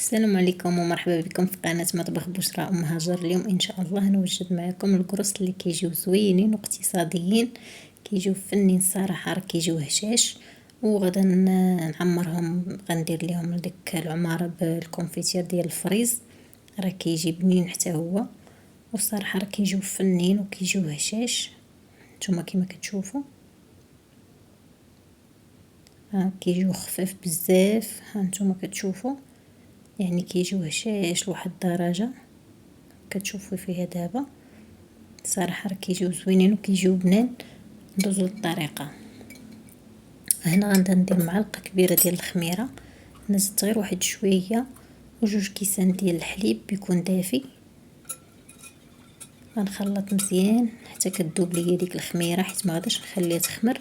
السلام عليكم ومرحبا بكم في قناة مطبخ بشرى ام هاجر. اليوم ان شاء الله نوجد معكم القرص اللي كيجيو زوينين واقتصاديين، كيجيو فنين الصراحه، راه كيجيو هشاش. وغدا نعمرهم، غندير لهم ديك العماره بالكونفيتير ديال الفريز، راه كيجي بنين حتى هو. والصراحه راه كيجيو فنين وكيجيو هشاش. نتوما كيما كتشوفوا ها كيجيو خفاف بزاف، ها نتوما كتشوفوا يعني كيجيو هشاش لواحد الدرجه كتشوفوا فيها دابا. صراحه راه كيجيو زوينين وكيجيو بنان. ندوزو للطريقه. هنا غندير معلقه كبيره ديال الخميره، نزلت غير واحد شويه وجوج كيسان ديال الحليب بيكون دافي. غنخلط مزيان حتى كتذوب ليا ديك الخميره، حيت ما غاديش نخليها تخمر،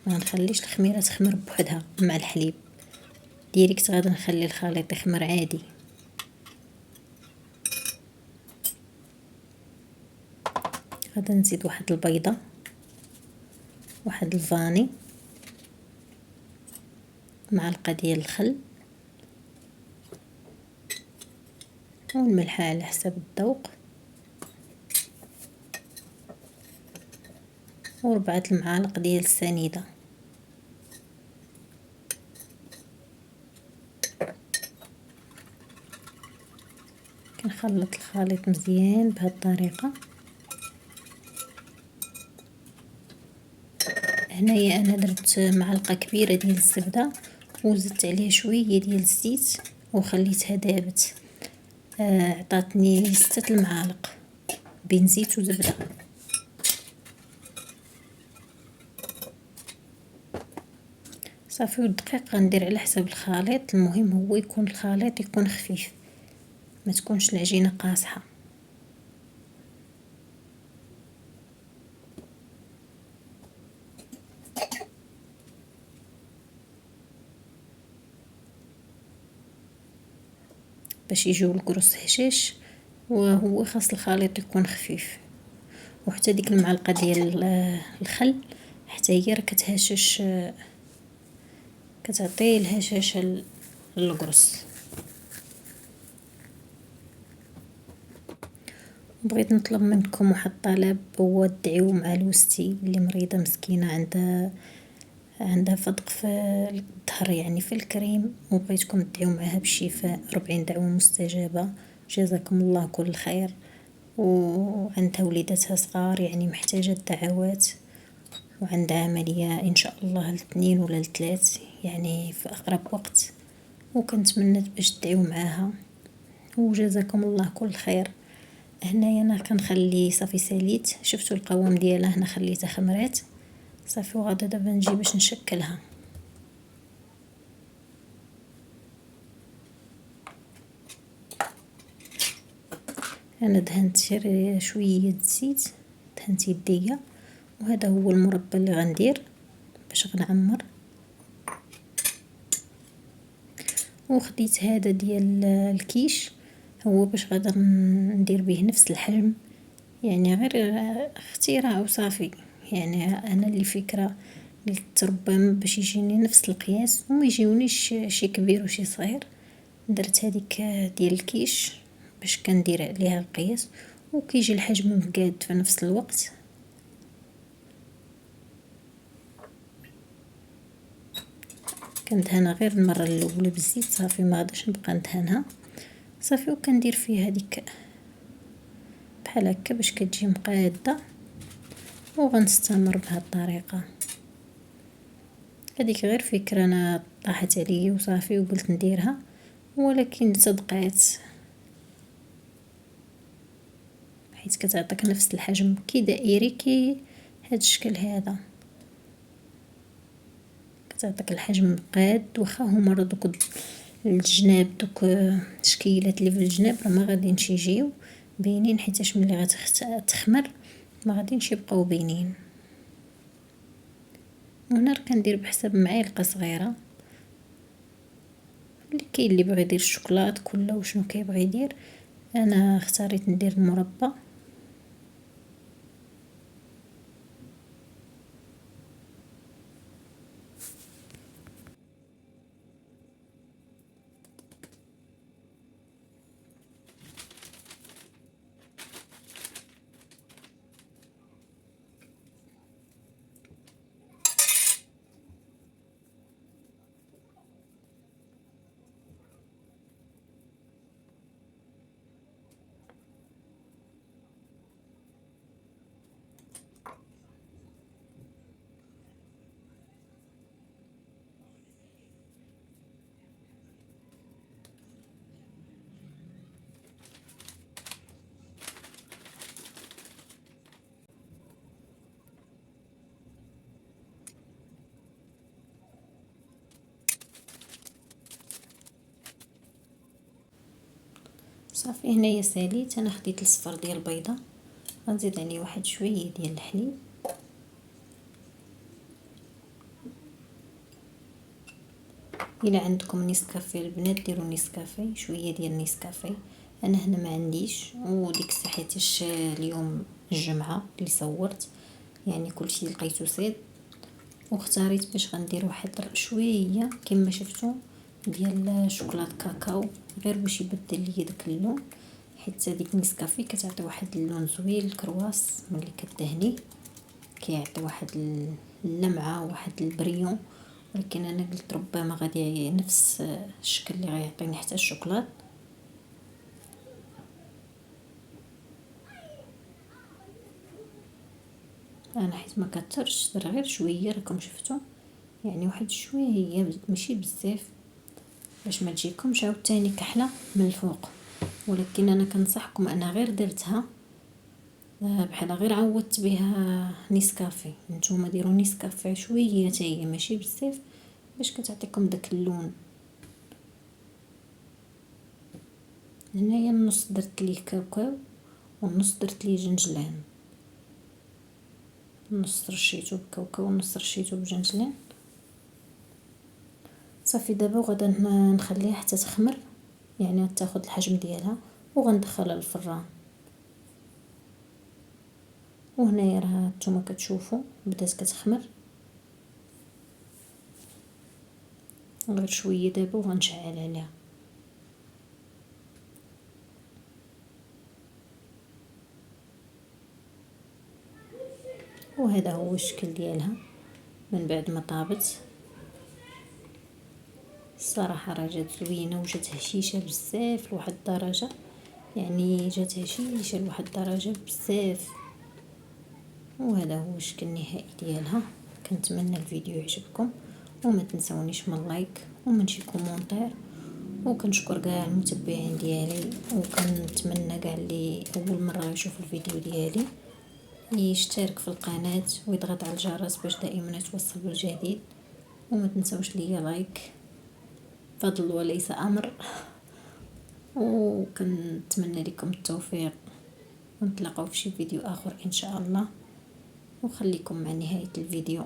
ما غنخليش الخميره تخمر بوحدها مع الحليب ديريكت، غادي نخلي الخليط يخمر عادي. غادي نزيد واحد البيضه، واحد الفاني، معلقه ديال الخل، والملح على حسب الذوق، وربعة المعالق ديال السنيده. كنخلط الخليط مزيان بهذه الطريقه. هنايا انا درت معلقه كبيره ديال الزبده وزدت عليها شويه ديال الزيت وخليتها دابت. عطاتني 6 المعالق بين زيت وزبده. صافي، والدقيق غندير على حسب الخليط. المهم هو يكون الخليط يكون خفيف، ما تكونش العجينه قاصحه. باش يجيو القرص هشاش، وهو خاص الخليط يكون خفيف. وحتى ديك المعلقه ديال الخل حتى هي راه كتهشش، كتعطي الهشاشه للقرص. بغيت نطلب منكم واحد الطلب، هو تدعيو مع لوستي اللي مريضه مسكينه، عندها فدق في الظهر يعني في الكريم، وبغيتكم تدعيو معها بالشفاء. 40 دعوه مستجابه، جزاكم الله كل خير. وعندها وليداتها صغار يعني محتاجه الدعوات، وعندها عمليه ان شاء الله الاثنين ولا الثلاث يعني في اقرب وقت، وكنتمنى باش تدعيو معاها. وجزاكم الله كل خير. هنايا انا كنخلي صافي ساليت، شفتوا القوام ديالها، هنا خليتها خمرات صافي. وغادا دابا نجي باش نشكلها. انا دهنت شويه زيت، دهنت يديا، وهذا هو المربى اللي غندير باش غنعمر. وخديت هذا ديال الكيش، هو باش غادا ندير به نفس الحجم، يعني غير اختراع وصافي. يعني انا اللي فكره قلت ربما باش يجيني نفس القياس وما يجيونيش شي كبير وشي صغير، درت هذيك ديال الكيش باش كندير عليها القياس وكيجي الحجم مقاد في نفس الوقت. كندهنها غير المره الاولى بالزيت صافي، ما غاداش نبقى ندهنها صافي. وكندير فيها هذيك بحال هكا باش كتجي مقاده، وغنستمر بهذه الطريقه. هذيك غير فكره انا طاحت عليا وصافي وقلت نديرها، ولكن صدقات حيت كتعطيك نفس الحجم كي دائري، كي هذا الشكل هذا كتعطيك الحجم مقاد. واخا هما راه دوك الجناب، دوك التشكيلات اللي في الجناب راه ما غاديينش يجيو باينين، حيتاش ملي غتخمر ما غاديينش يبقاو باينين. وهنا راه كندير بحسب معلقه صغيره، اللي كاين اللي بغى يدير الشوكولات كله وشنو كيبغي يدير. انا اختاريت ندير المربى. صافي هنايا ساليت. انا خديت الصفر ديال البيضه، غنزيد عليه واحد شويه ديال الحليب، الا عندكم نيسكافيه البنات ديروا نيسكافيه، شويه ديال نيسكافيه. انا هنا ما عنديش، وديك الساعه حيتاش اليوم الجمعه اللي صورت يعني كلشي لقيتو صيد، واختاريت باش غندير واحد شويه كما شفتوا ديال شوكولات كاكاو، غير باش يبدل لي داك اللون، حيت هذيك نيسكافيه كتعطي واحد اللون زوين للكرواس ملي كدهنيه، كيعطي واحد اللمعه واحد البريون. ولكن انا قلت ربما غادي نفس الشكل اللي غيعطيني حتى الشوكولات. انا حيت ما كثرش درت غير شويه راكم شفتوا، يعني واحد شويه هي ماشي بزاف باش ما تجيكمش عاوتاني كحله من الفوق. ولكن انا كنصحكم انا غير درتها بحال غير عوضت بها نيسكافيه، نتوما ديروا نيسكافيه شويه حتى هي ماشي بزاف باش كتعطيكم داك اللون. هنايا النص درت ليه كاكاو والنص درت ليه جنجلان، نص رشيته بكاكاو ونص رشيته بجنجلان. صافي دابا غادا نخليها حتى تخمر، يعني تاخذ الحجم ديالها، وغندخلها للفران. وهنايا راه نتوما كتشوفوا بدات كتخمر، غير شويه دابا وغنشعل عليها. وهذا هو الشكل ديالها من بعد ما طابت. الصراحه راه جات زوينه وجات هشيشه بزاف لواحد الدرجه، يعني جات هشيشه لواحد الدرجه بزاف. وهذا هو الشكل النهائي ديالها. كنتمنى الفيديو يعجبكم، وما تنسونيش من لايك ومن شي كومونتير، وكنشكر كاع المتبعين ديالي، وكنتمنى كاع اللي اول مره يشوف الفيديو ديالي يشترك في القناه ويضغط على الجرس باش دائما يتوصل بالجديد. وما تنسوش ليا لايك، فضل وليس امر. وكنتمنى لكم التوفيق، ونتلاقاو في شي فيديو اخر ان شاء الله. وخليكم مع نهايه الفيديو.